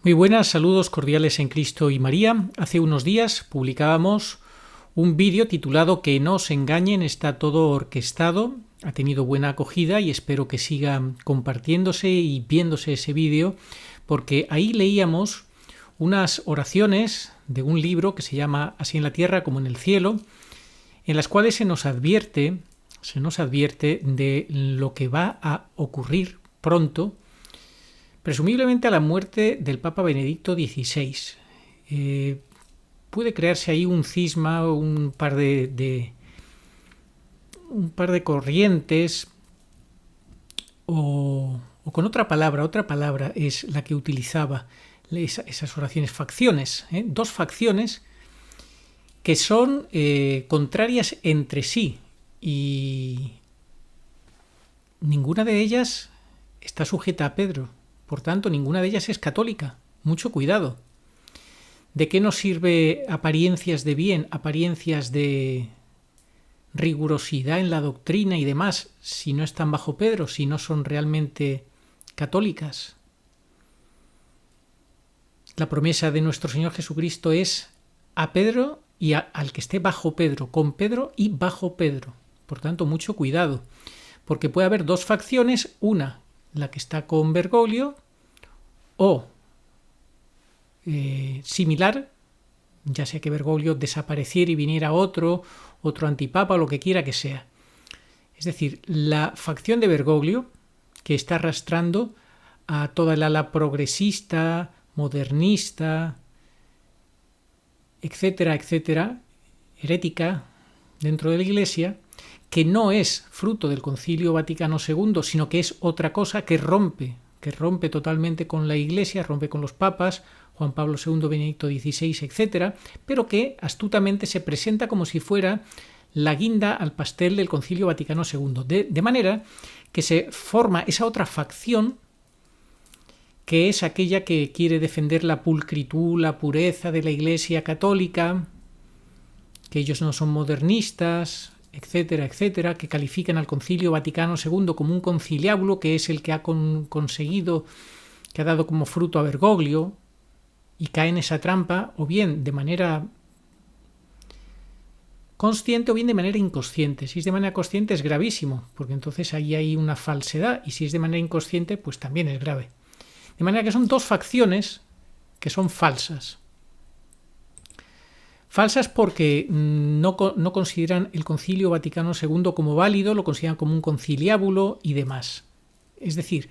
Muy buenas, saludos cordiales en Cristo y María. Hace unos días publicábamos un vídeo titulado Que no os engañen, está todo orquestado. Ha tenido buena acogida y espero que siga compartiéndose y viéndose ese vídeo, porque ahí leíamos unas oraciones de un libro que se llama Así en la tierra como en el cielo, en las cuales se nos advierte de lo que va a ocurrir pronto, presumiblemente a la muerte del Papa Benedicto XVI. Puede crearse ahí un cisma, un par de corrientes, o con otra palabra es la que utilizaba esas oraciones, facciones, dos facciones que son contrarias entre sí, y ninguna de ellas está sujeta a Pedro. Por tanto, ninguna de ellas es católica. Mucho cuidado. ¿De qué nos sirve apariencias de bien, apariencias de rigurosidad en la doctrina y demás, si no están bajo Pedro, si no son realmente católicas? La promesa de nuestro Señor Jesucristo es a Pedro y al que esté bajo Pedro, con Pedro y bajo Pedro. Por tanto, mucho cuidado, porque puede haber dos facciones, una la que está con Bergoglio, o similar, ya sea que Bergoglio desapareciera y viniera otro antipapa o lo que quiera que sea. Es decir, la facción de Bergoglio, que está arrastrando a toda el ala progresista, modernista, etcétera, herética dentro de la Iglesia, que no es fruto del Concilio Vaticano II, sino que es otra cosa que rompe totalmente con la Iglesia, rompe con los papas, Juan Pablo II, Benedicto XVI, etcétera, pero que astutamente se presenta como si fuera la guinda al pastel del Concilio Vaticano II, de manera que se forma esa otra facción, que es aquella que quiere defender la pulcritud, la pureza de la Iglesia católica, que ellos no son modernistas, etcétera, que califican al Concilio Vaticano II como un conciliábulo, que es el que ha conseguido, que ha dado como fruto a Bergoglio, y cae en esa trampa, o bien de manera consciente o bien de manera inconsciente. Si es de manera consciente es gravísimo, porque entonces ahí hay una falsedad, y si es de manera inconsciente, pues también es grave. De manera que son dos facciones que son falsas. Falsas porque no consideran el Concilio Vaticano II como válido, lo consideran como un conciliábulo y demás. Es decir,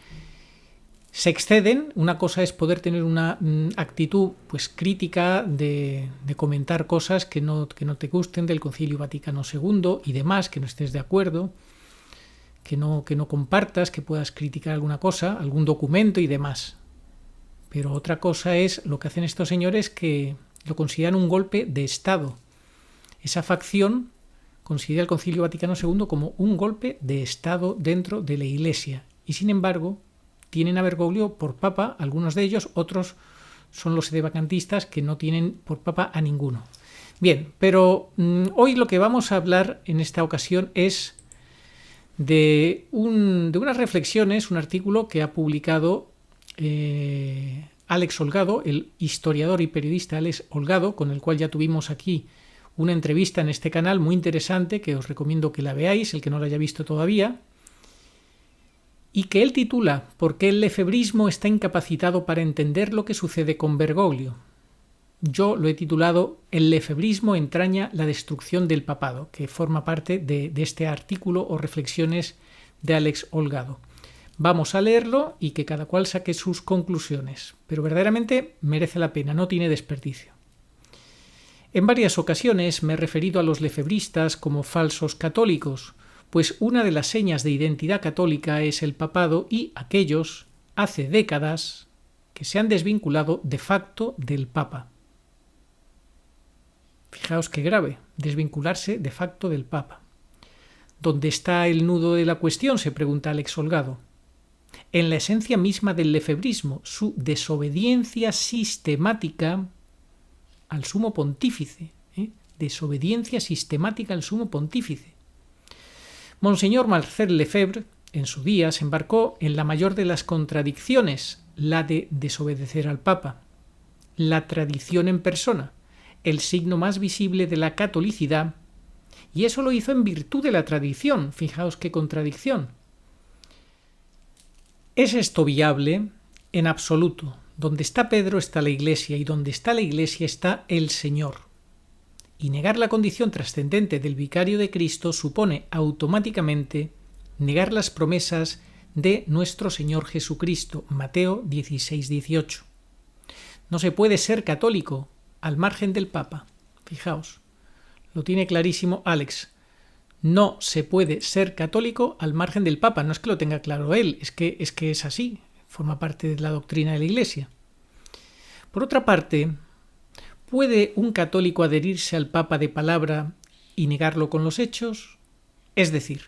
se exceden. Una cosa es poder tener una actitud pues crítica de comentar cosas que no te gusten del Concilio Vaticano II y demás, que no estés de acuerdo, que no compartas, que puedas criticar alguna cosa, algún documento y demás. Pero otra cosa es lo que hacen estos señores, que lo consideran un golpe de Estado. Esa facción considera el Concilio Vaticano II como un golpe de Estado dentro de la Iglesia. Y sin embargo, tienen a Bergoglio por papa, algunos de ellos, otros son los sedevacantistas que no tienen por papa a ninguno. Bien, pero hoy lo que vamos a hablar en esta ocasión es de unas reflexiones, un artículo que ha publicado Alex Holgado, el historiador y periodista Alex Holgado, con el cual ya tuvimos aquí una entrevista en este canal muy interesante, que os recomiendo que la veáis, el que no la haya visto todavía, y que él titula ¿Por qué el lefebrismo está incapacitado para entender lo que sucede con Bergoglio? Yo lo he titulado El lefebrismo entraña la destrucción del papado, que forma parte de este artículo o reflexiones de Alex Holgado. Vamos a leerlo y que cada cual saque sus conclusiones, pero verdaderamente merece la pena, no tiene desperdicio. En varias ocasiones me he referido a los lefebristas como falsos católicos, pues una de las señas de identidad católica es el papado, y aquellos, hace décadas, que se han desvinculado de facto del Papa. Fijaos qué grave, desvincularse de facto del Papa. ¿Dónde está el nudo de la cuestión?, se pregunta Alex Holgado. En la esencia misma del lefebrismo, su desobediencia sistemática al sumo pontífice. Desobediencia sistemática al sumo pontífice. Monseñor Marcel Lefebvre, en su día, se embarcó en la mayor de las contradicciones, la de desobedecer al Papa. la tradición en persona, el signo más visible de la catolicidad, y eso lo hizo en virtud de la tradición. Fijaos qué contradicción. ¿Es esto viable? En absoluto. Donde está Pedro está la Iglesia, y donde está la Iglesia está el Señor. Y negar la condición trascendente del vicario de Cristo supone automáticamente negar las promesas de nuestro Señor Jesucristo. Mateo 16-18. No se puede ser católico al margen del Papa. Fijaos, lo tiene clarísimo Alex. No se puede ser católico al margen del Papa. No es que lo tenga claro él, es que es así. Forma parte de la doctrina de la Iglesia. Por otra parte, ¿puede un católico adherirse al Papa de palabra y negarlo con los hechos? Es decir,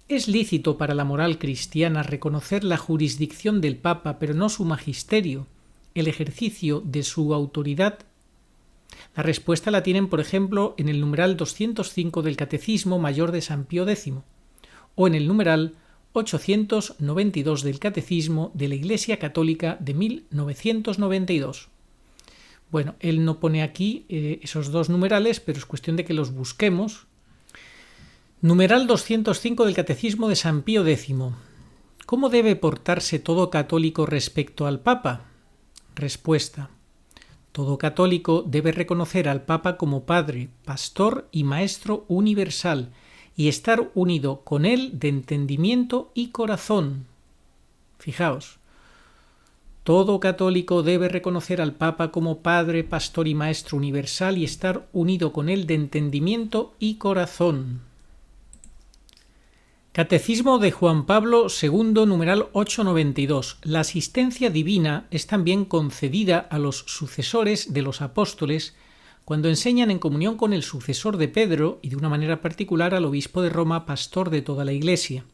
¿es lícito para la moral cristiana reconocer la jurisdicción del Papa, pero no su magisterio, el ejercicio de su autoridad? La respuesta la tienen, por ejemplo, en el numeral 205 del Catecismo Mayor de San Pío X o en el numeral 892 del Catecismo de la Iglesia Católica de 1992. Bueno, él no pone aquí esos dos numerales, pero es cuestión de que los busquemos. Numeral 205 del Catecismo de San Pío X. ¿Cómo debe portarse todo católico respecto al Papa? Respuesta. Todo católico debe reconocer al Papa como Padre, Pastor y Maestro universal, y estar unido con él de entendimiento y corazón. Fijaos, todo católico debe reconocer al Papa como Padre, Pastor y Maestro universal y estar unido con él de entendimiento y corazón. Catecismo de Juan Pablo II, numeral 892. La asistencia divina es también concedida a los sucesores de los apóstoles cuando enseñan en comunión con el sucesor de Pedro y de una manera particular al obispo de Roma, pastor de toda la Iglesia,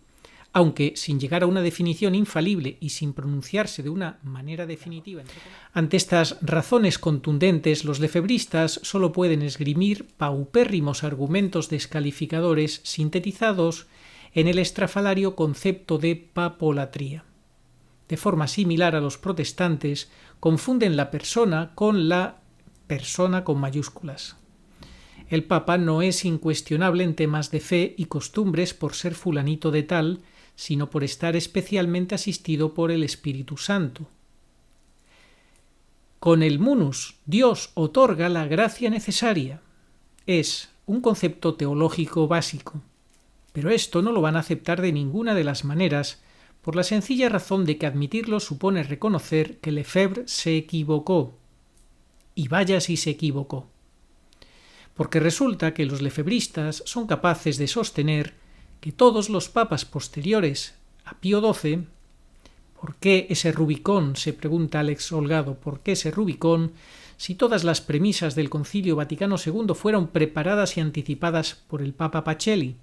aunque sin llegar a una definición infalible y sin pronunciarse de una manera definitiva. Ante estas razones contundentes, los lefebristas solo pueden esgrimir paupérrimos argumentos descalificadores sintetizados en el estrafalario concepto de papolatría. De forma similar a los protestantes, confunden la persona con la persona con mayúsculas. El Papa no es incuestionable en temas de fe y costumbres por ser fulanito de tal, sino por estar especialmente asistido por el Espíritu Santo. Con el munus, Dios otorga la gracia necesaria. Es un concepto teológico básico, pero esto no lo van a aceptar de ninguna de las maneras, por la sencilla razón de que admitirlo supone reconocer que Lefebvre se equivocó. Y vaya si se equivocó. Porque resulta que los lefebristas son capaces de sostener que todos los papas posteriores a Pío XII, ¿por qué ese Rubicón? Se pregunta Alex Holgado, ¿por qué ese Rubicón si todas las premisas del Concilio Vaticano II fueron preparadas y anticipadas por el Papa Pacelli?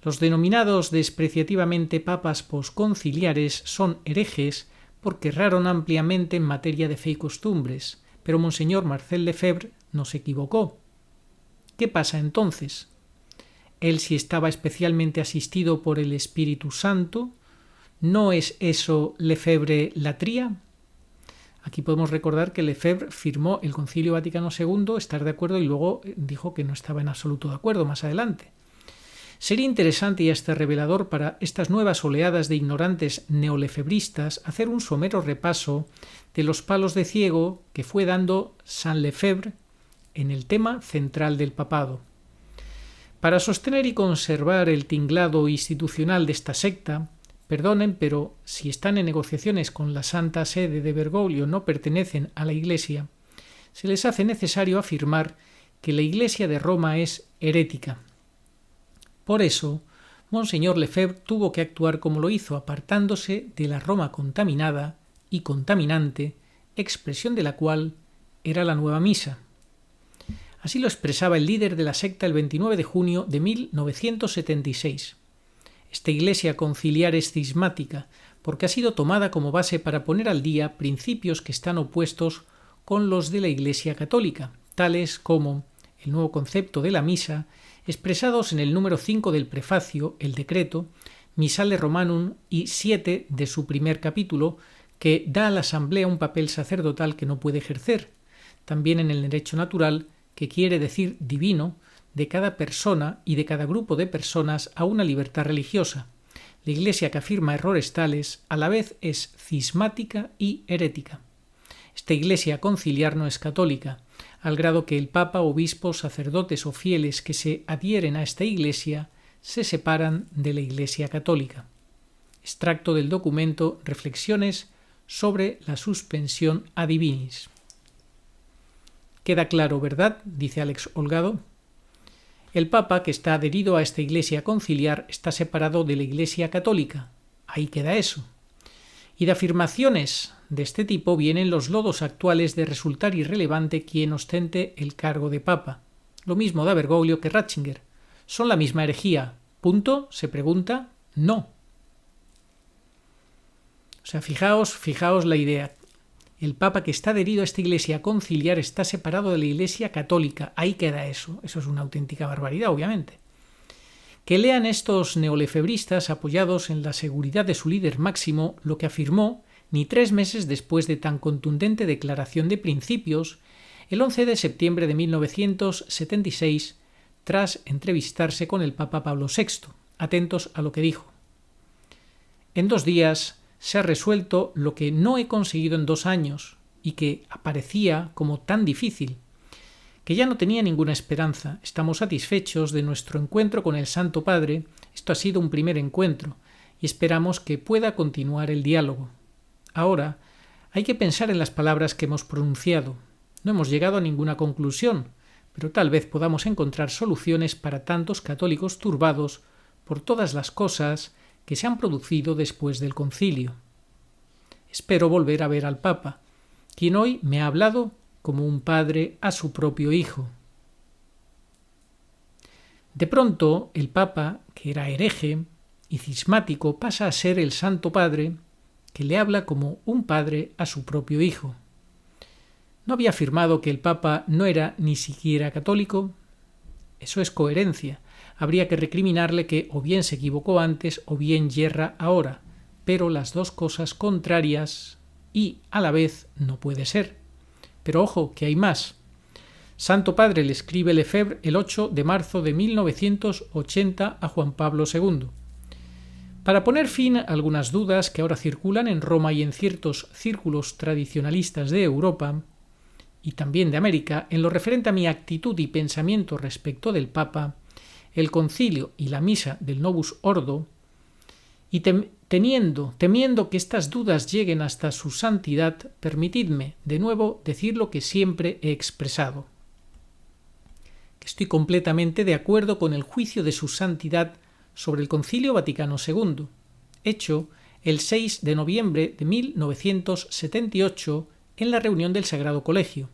Los denominados despreciativamente papas posconciliares son herejes porque erraron ampliamente en materia de fe y costumbres, pero Monseñor Marcel Lefebvre no se equivocó. ¿Qué pasa entonces? Él sí estaba especialmente asistido por el Espíritu Santo. ¿No es eso Lefebvre latría? Aquí podemos recordar que Lefebvre firmó el Concilio Vaticano II, estar de acuerdo, y luego dijo que no estaba en absoluto de acuerdo más adelante. Sería interesante y hasta revelador para estas nuevas oleadas de ignorantes neolefebristas hacer un somero repaso de los palos de ciego que fue dando Saint Lefebvre en el tema central del papado. Para sostener y conservar el tinglado institucional de esta secta, perdonen, pero si están en negociaciones con la Santa Sede de Bergoglio no pertenecen a la Iglesia, se les hace necesario afirmar que la Iglesia de Roma es herética. Por eso, Monseñor Lefebvre tuvo que actuar como lo hizo, apartándose de la Roma contaminada y contaminante, expresión de la cual era la nueva misa. Así lo expresaba el líder de la secta el 29 de junio de 1976. Esta iglesia conciliar es cismática porque ha sido tomada como base para poner al día principios que están opuestos con los de la Iglesia católica, tales como el nuevo concepto de la misa, expresados en el número 5 del prefacio, el decreto, Missale Romanum y 7 de su primer capítulo, que da a la Asamblea un papel sacerdotal que no puede ejercer, también en el derecho natural, que quiere decir divino, de cada persona y de cada grupo de personas a una libertad religiosa. La Iglesia que afirma errores tales a la vez es cismática y herética. Esta Iglesia conciliar no es católica, al grado que el Papa, obispos, sacerdotes o fieles que se adhieren a esta Iglesia se separan de la Iglesia católica. Extracto del documento Reflexiones sobre la suspensión a divinis. Queda claro, ¿verdad?, dice Alex Holgado. El Papa, que está adherido a esta Iglesia conciliar, está separado de la Iglesia católica. Ahí queda eso. Y de afirmaciones de este tipo vienen los lodos actuales de resultar irrelevante quien ostente el cargo de Papa. Lo mismo da Bergoglio que Ratzinger. ¿Son la misma herejía? ¿Punto? Se pregunta. No. O sea, fijaos la idea. El Papa que está adherido a esta Iglesia conciliar está separado de la Iglesia católica. Ahí queda eso. Eso es una auténtica barbaridad, obviamente. Que lean estos neolefebristas apoyados en la seguridad de su líder máximo lo que afirmó ni 3 meses después de tan contundente declaración de principios el 11 de septiembre de 1976 tras entrevistarse con el Papa Pablo VI. Atentos a lo que dijo. En 2 días se ha resuelto lo que no he conseguido en 2 años y que aparecía como tan difícil, que ya no tenía ninguna esperanza. Estamos satisfechos de nuestro encuentro con el Santo Padre. Esto ha sido un primer encuentro y esperamos que pueda continuar el diálogo. Ahora hay que pensar en las palabras que hemos pronunciado. No hemos llegado a ninguna conclusión, pero tal vez podamos encontrar soluciones para tantos católicos turbados por todas las cosas que se han producido después del concilio. Espero volver a ver al Papa, quien hoy me ha hablado como un padre a su propio hijo. De pronto, el Papa, que era hereje y cismático, pasa a ser el Santo Padre, que le habla como un padre a su propio hijo. ¿No había afirmado que el Papa no era ni siquiera católico? Eso es coherencia. Habría que recriminarle que o bien se equivocó antes o bien yerra ahora, pero las dos cosas contrarias y a la vez no puede ser. Pero ojo, que hay más. Santo Padre le escribe Lefebvre el 8 de marzo de 1980 a Juan Pablo II. Para poner fin a algunas dudas que ahora circulan en Roma y en ciertos círculos tradicionalistas de Europa y también de América, en lo referente a mi actitud y pensamiento respecto del Papa, el concilio y la misa del Novus Ordo, y temiendo que estas dudas lleguen hasta su santidad, permitidme de nuevo decir lo que siempre he expresado, que estoy completamente de acuerdo con el juicio de su santidad sobre el Concilio Vaticano II, hecho el 6 de noviembre de 1978 en la reunión del Sagrado Colegio.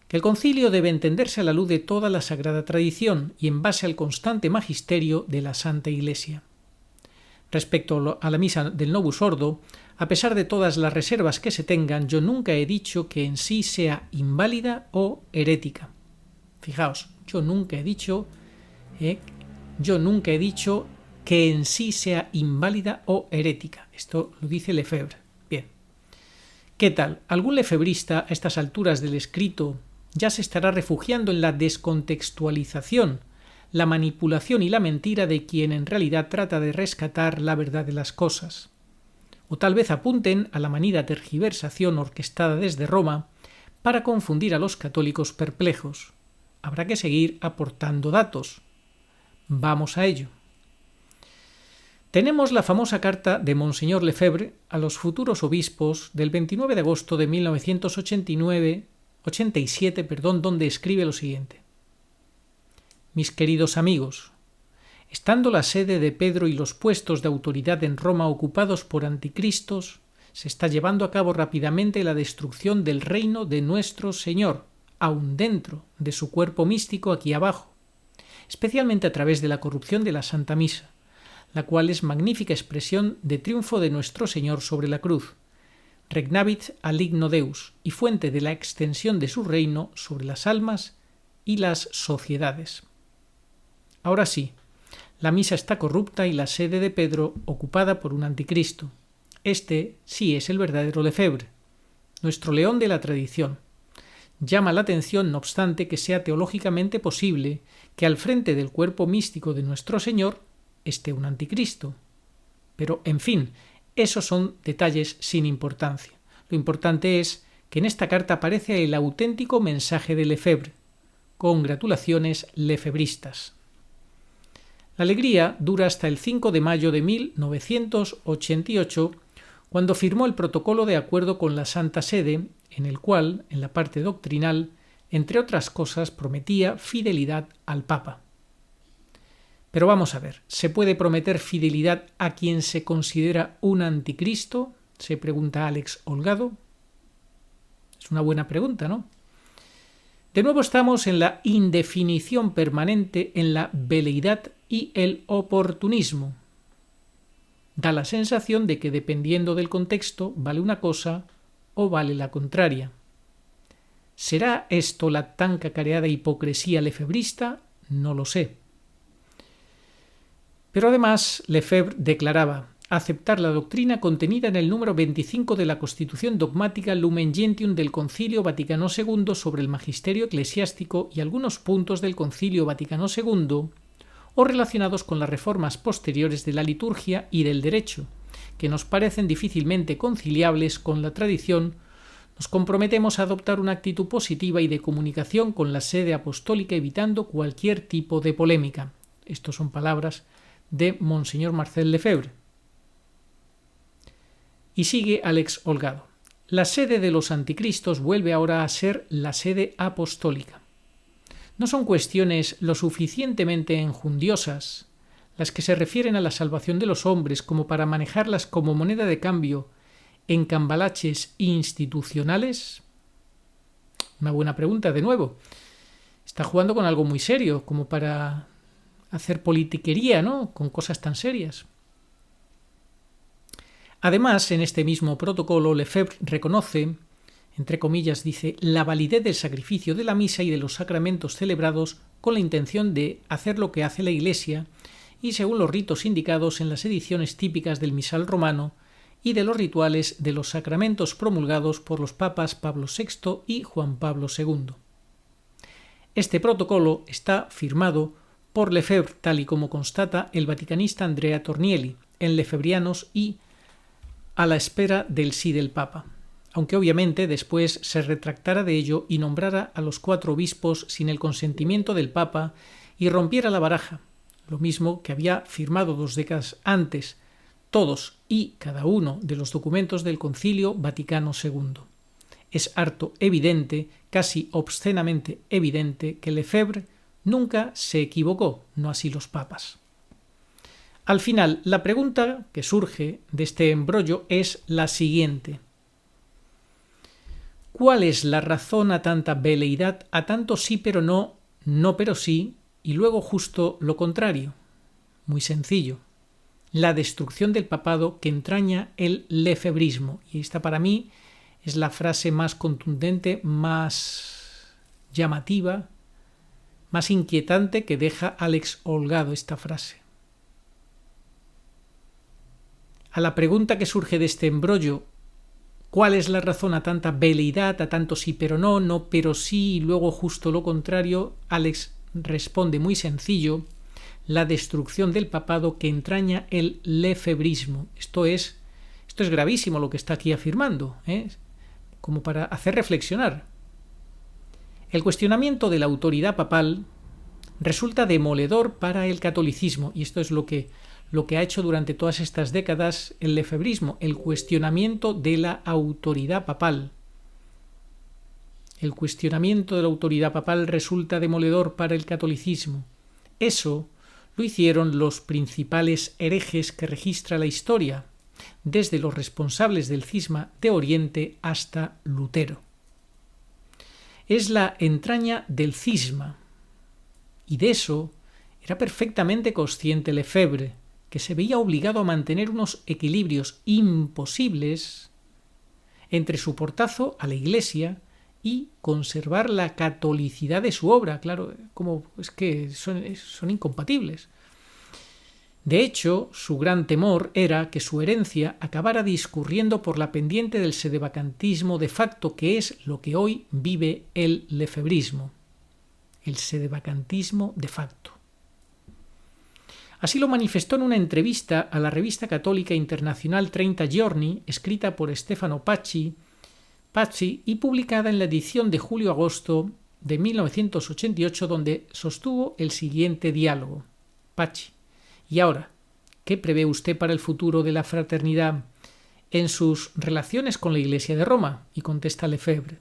Que el concilio debe entenderse a la luz de toda la sagrada tradición y en base al constante magisterio de la Santa Iglesia. Respecto a la misa del Novus Ordo, a pesar de todas las reservas que se tengan, yo nunca he dicho que en sí sea inválida o herética. Fijaos, yo nunca he dicho que en sí sea inválida o herética. Esto lo dice Lefebvre. Bien. ¿Qué tal? ¿Algún lefebrista a estas alturas del escrito ya se estará refugiando en la descontextualización, la manipulación y la mentira de quien en realidad trata de rescatar la verdad de las cosas? O tal vez apunten a la manida tergiversación orquestada desde Roma para confundir a los católicos perplejos. Habrá que seguir aportando datos. Vamos a ello. Tenemos la famosa carta de Monseñor Lefebvre a los futuros obispos del 29 de agosto de 1987, donde escribe lo siguiente. Mis queridos amigos, estando la sede de Pedro y los puestos de autoridad en Roma ocupados por anticristos, se está llevando a cabo rápidamente la destrucción del reino de nuestro Señor, aun dentro de su cuerpo místico aquí abajo, especialmente a través de la corrupción de la Santa Misa, la cual es magnífica expresión de triunfo de nuestro Señor sobre la cruz, regnavit aligno Deus, y fuente de la extensión de su reino sobre las almas y las sociedades. Ahora sí, la misa está corrupta y la sede de Pedro ocupada por un anticristo. Este sí es el verdadero Lefebvre, nuestro león de la tradición. Llama la atención, no obstante, que sea teológicamente posible que al frente del cuerpo místico de nuestro Señor esté un anticristo. Pero, en fin, esos son detalles sin importancia. Lo importante es que en esta carta aparece el auténtico mensaje de Lefebvre. Congratulaciones lefebristas. La alegría dura hasta el 5 de mayo de 1988, cuando firmó el protocolo de acuerdo con la Santa Sede, en el cual, en la parte doctrinal, entre otras cosas, prometía fidelidad al Papa. Pero vamos a ver, ¿se puede prometer fidelidad a quien se considera un anticristo?, se pregunta Alex Holgado. Es una buena pregunta, ¿no? De nuevo estamos en la indefinición permanente, en la veleidad y el oportunismo. Da la sensación de que dependiendo del contexto vale una cosa o vale la contraria. ¿Será esto la tan cacareada hipocresía lefebrista? No lo sé. Pero además Lefebvre declaraba aceptar la doctrina contenida en el número 25 de la Constitución Dogmática Lumen Gentium del Concilio Vaticano II sobre el magisterio eclesiástico y algunos puntos del Concilio Vaticano II o relacionados con las reformas posteriores de la liturgia y del derecho, que nos parecen difícilmente conciliables con la tradición. Nos comprometemos a adoptar una actitud positiva y de comunicación con la sede apostólica, evitando cualquier tipo de polémica. Estas son palabras de Monseñor Marcel Lefebvre. Y sigue Alex Holgado. La sede de los anticristos vuelve ahora a ser la sede apostólica. No son cuestiones lo suficientemente enjundiosas las que se refieren a la salvación de los hombres como para manejarlas como moneda de cambio en cambalaches institucionales. Una buena pregunta, de nuevo. Está jugando con algo muy serio, como para hacer politiquería, ¿no?, con cosas tan serias. Además, en este mismo protocolo, Lefebvre reconoce, entre comillas, dice, la validez del sacrificio de la misa y de los sacramentos celebrados con la intención de hacer lo que hace la Iglesia y según los ritos indicados en las ediciones típicas del misal romano y de los rituales de los sacramentos promulgados por los papas Pablo VI y Juan Pablo II. Este protocolo está firmado por Lefebvre, tal y como constata el vaticanista Andrea Tornielli, en Lefebrianos y a la espera del sí del Papa, aunque obviamente después se retractara de ello y nombrara a los 4 obispos sin el consentimiento del Papa y rompiera la baraja, lo mismo que había firmado 2 décadas antes, todos y cada uno de los documentos del Concilio Vaticano II. Es harto evidente, casi obscenamente evidente, que Lefebvre nunca se equivocó, no así los papas. Al final, la pregunta que surge de este embrollo es la siguiente. ¿Cuál es la razón a tanta veleidad, a tanto sí pero no, no pero sí, y luego justo lo contrario? Muy sencillo. La destrucción del papado que entraña el lefebrismo. Y esta para mí es la frase más contundente, más llamativa, más inquietante que deja Alex Holgado esta frase. A la pregunta que surge de este embrollo, ¿cuál es la razón a tanta veleidad, a tanto sí pero no, no pero sí y luego justo lo contrario? Alex responde muy sencillo, la destrucción del papado que entraña el lefebrismo. Esto es gravísimo lo que está aquí afirmando, como para hacer reflexionar. El cuestionamiento de la autoridad papal resulta demoledor para el catolicismo, y esto es lo que ha hecho durante todas estas décadas el lefebrismo, el cuestionamiento de la autoridad papal. El cuestionamiento de la autoridad papal resulta demoledor para el catolicismo. Eso lo hicieron los principales herejes que registra la historia, desde los responsables del cisma de Oriente hasta Lutero. Es la entraña del cisma, y de eso era perfectamente consciente Lefebvre, que se veía obligado a mantener unos equilibrios imposibles entre su portazo a la Iglesia y conservar la catolicidad de su obra. Claro, como es que son incompatibles. De hecho, su gran temor era que su herencia acabara discurriendo por la pendiente del sedevacantismo de facto, que es lo que hoy vive el lefebrismo. El sedevacantismo de facto. Así lo manifestó en una entrevista a la revista católica internacional 30 Giorni, escrita por Stefano Pacci y publicada en la edición de julio-agosto de 1988, donde sostuvo el siguiente diálogo. Pacci: y ahora, ¿qué prevé usted para el futuro de la fraternidad en sus relaciones con la Iglesia de Roma? Y contesta Lefebvre: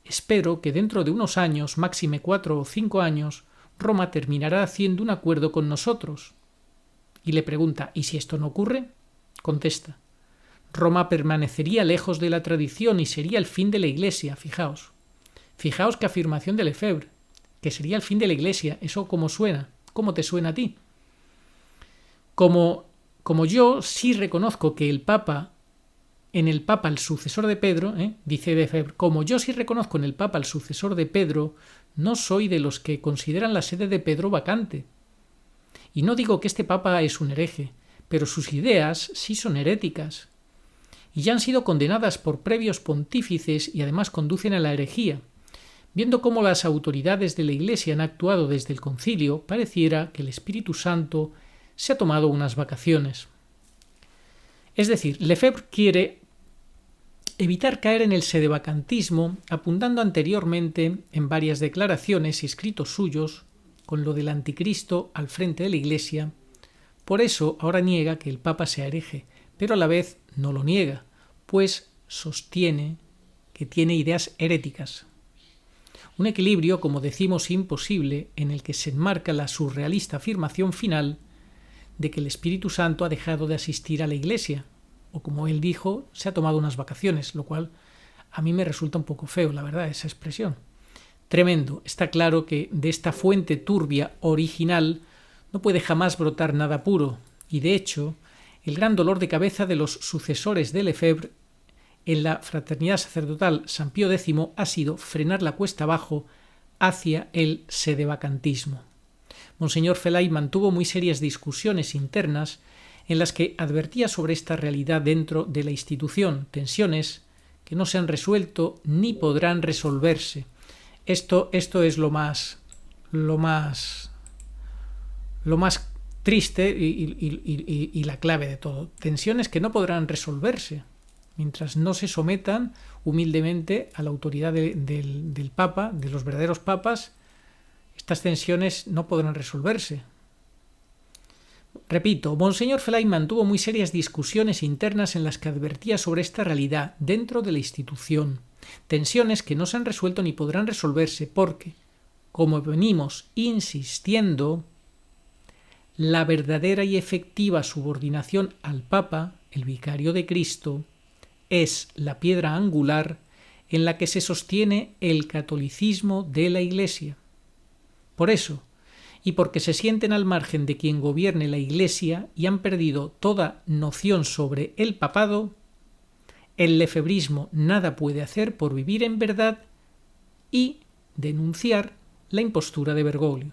espero que dentro de unos años, máxime 4 o 5 años, Roma terminará haciendo un acuerdo con nosotros. Y le pregunta: ¿y si esto no ocurre? Contesta: Roma permanecería lejos de la tradición y sería el fin de la Iglesia. Fijaos qué afirmación de Lefebvre, que sería el fin de la Iglesia. ¿Eso cómo suena? ¿Cómo te suena a ti? Como yo sí reconozco que el Papa, el sucesor de Pedro, dice Lefebvre, como yo sí reconozco en el Papa el sucesor de Pedro, no soy de los que consideran la sede de Pedro vacante. Y no digo que este Papa es un hereje, pero sus ideas sí son heréticas. Y ya han sido condenadas por previos pontífices y además conducen a la herejía. Viendo cómo las autoridades de la Iglesia han actuado desde el concilio, pareciera que el Espíritu Santo se ha tomado unas vacaciones. Es decir, Lefebvre quiere evitar caer en el sedevacantismo, apuntando anteriormente en varias declaraciones y escritos suyos con lo del anticristo al frente de la Iglesia. Por eso ahora niega que el Papa sea hereje, pero a la vez no lo niega, pues sostiene que tiene ideas heréticas. Un equilibrio, como decimos, imposible, en el que se enmarca la surrealista afirmación final de que el Espíritu Santo ha dejado de asistir a la Iglesia, o como él dijo, se ha tomado unas vacaciones, lo cual a mí me resulta un poco feo, la verdad, esa expresión. Tremendo. Está claro que de esta fuente turbia original no puede jamás brotar nada puro, y de hecho, el gran dolor de cabeza de los sucesores de Lefebvre en la fraternidad sacerdotal San Pío X ha sido frenar la cuesta abajo hacia el sedevacantismo. Monseñor Felay mantuvo muy serias discusiones internas en las que advertía sobre esta realidad dentro de la institución, tensiones que no se han resuelto ni podrán resolverse. Esto es lo más triste y la clave de todo. Tensiones que no podrán resolverse mientras no se sometan humildemente a la autoridad del Papa, de los verdaderos papas. Estas tensiones no podrán resolverse. Repito, Monseñor Felay mantuvo muy serias discusiones internas en las que advertía sobre esta realidad dentro de la institución. Tensiones que no se han resuelto ni podrán resolverse porque, como venimos insistiendo, la verdadera y efectiva subordinación al Papa, el vicario de Cristo, es la piedra angular en la que se sostiene el catolicismo de la Iglesia. Por eso, y porque se sienten al margen de quien gobierne la Iglesia y han perdido toda noción sobre el papado, el lefebrismo nada puede hacer por vivir en verdad y denunciar la impostura de Bergoglio.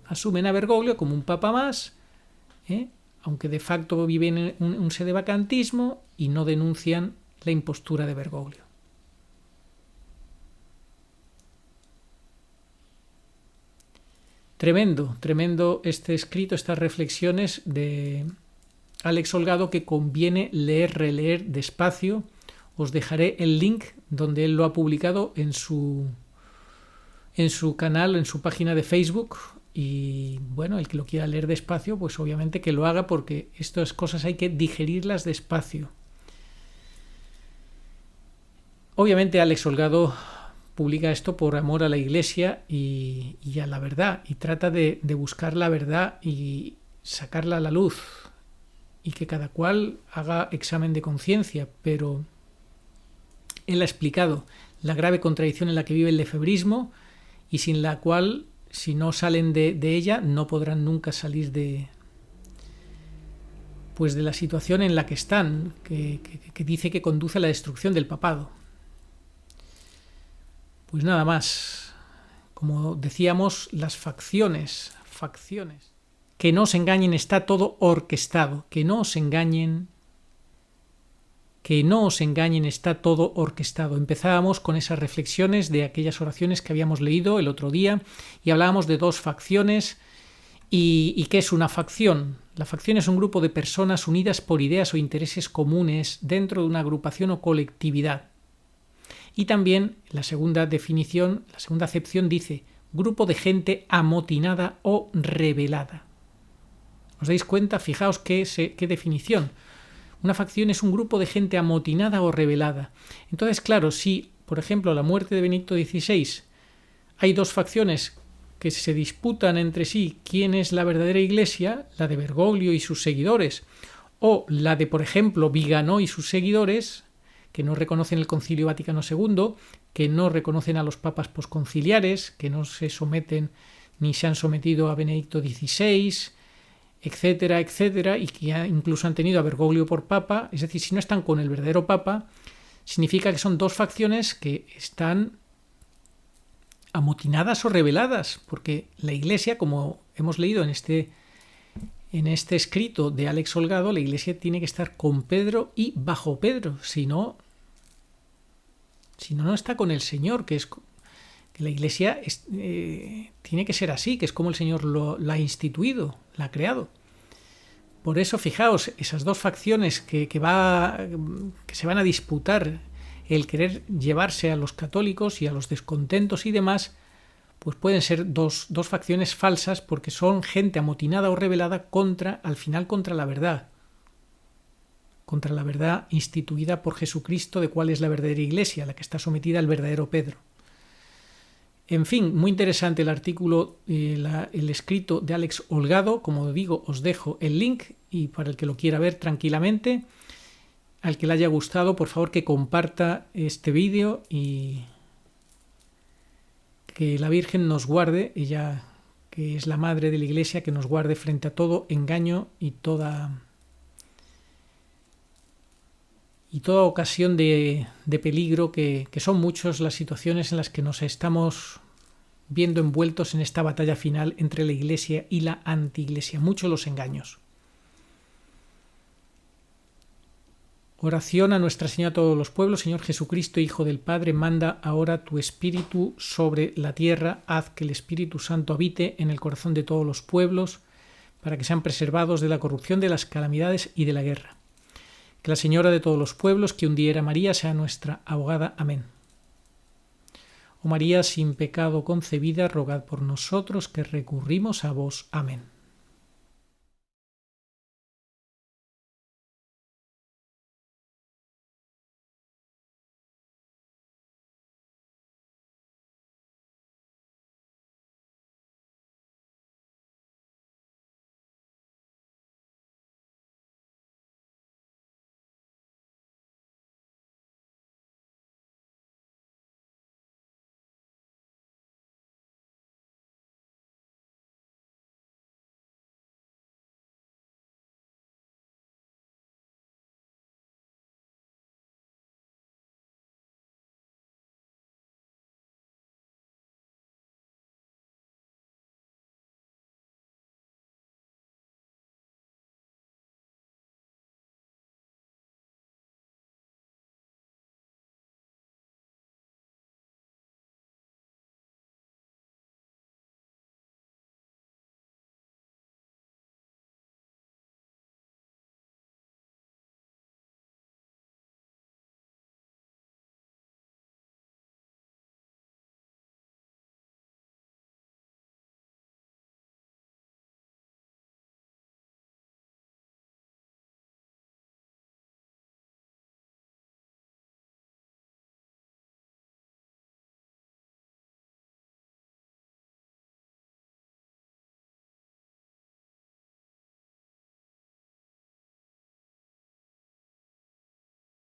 Asumen a Bergoglio como un papa más, aunque de facto viven en un sedevacantismo y no denuncian la impostura de Bergoglio. Tremendo este escrito, estas reflexiones de Alex Holgado, que conviene leer, releer despacio. Os dejaré el link donde él lo ha publicado en su canal, en su página de Facebook. Y bueno, el que lo quiera leer despacio, pues obviamente que lo haga, porque estas cosas hay que digerirlas despacio. Obviamente Alex Holgado publica esto por amor a la Iglesia y a la verdad, y trata de buscar la verdad y sacarla a la luz, y que cada cual haga examen de conciencia, pero él ha explicado la grave contradicción en la que vive el lefebrismo y sin la cual, si no salen de ella, no podrán nunca salir de la situación en la que están, que dice que conduce a la destrucción del papado. Pues nada más. Como decíamos, las facciones que no os engañen, está todo orquestado. Que no os engañen, está todo orquestado. Empezábamos con esas reflexiones de aquellas oraciones que habíamos leído el otro día y hablábamos de dos facciones. ¿Y qué es una facción? La facción es un grupo de personas unidas por ideas o intereses comunes dentro de una agrupación o colectividad. Y también la segunda definición, la segunda acepción dice grupo de gente amotinada o rebelada. ¿Os dais cuenta? Fijaos qué definición. Una facción es un grupo de gente amotinada o rebelada. Entonces, claro, si, por ejemplo, a la muerte de Benedicto XVI hay dos facciones que se disputan entre sí quién es la verdadera iglesia, la de Bergoglio y sus seguidores, o la de, por ejemplo, Viganò y sus seguidores, que no reconocen el Concilio Vaticano II, que no reconocen a los papas posconciliares, que no se someten ni se han sometido a Benedicto XVI, etcétera, etcétera, y que ya incluso han tenido a Bergoglio por papa. Es decir, si no están con el verdadero papa, significa que son dos facciones que están amotinadas o rebeladas, porque la Iglesia, como hemos leído en este escrito de Alex Holgado, la Iglesia tiene que estar con Pedro y bajo Pedro, si no está con el Señor, que la Iglesia tiene que ser así, que es como el Señor la ha instituido, la ha creado. Por eso, fijaos, esas dos facciones que se van a disputar el querer llevarse a los católicos y a los descontentos y demás, pues pueden ser dos facciones falsas porque son gente amotinada o rebelada al final contra la verdad instituida por Jesucristo, de cuál es la verdadera iglesia, la que está sometida al verdadero Pedro. En fin, muy interesante el artículo, el escrito de Alex Holgado. Como digo, os dejo el link y para el que lo quiera ver tranquilamente, al que le haya gustado, por favor que comparta este vídeo y que la Virgen nos guarde, ella que es la Madre de la Iglesia, que nos guarde frente a todo engaño y toda ocasión de peligro, que son muchas las situaciones en las que nos estamos viendo envueltos en esta batalla final entre la Iglesia y la anti-Iglesia. Muchos los engaños. Oración a Nuestra Señora de todos los pueblos. Señor Jesucristo, Hijo del Padre, manda ahora tu Espíritu sobre la tierra. Haz que el Espíritu Santo habite en el corazón de todos los pueblos, para que sean preservados de la corrupción, de las calamidades y de la guerra. Que la Señora de todos los pueblos, que un día era María, sea nuestra abogada. Amén. Oh María, sin pecado concebida, rogad por nosotros que recurrimos a vos. Amén.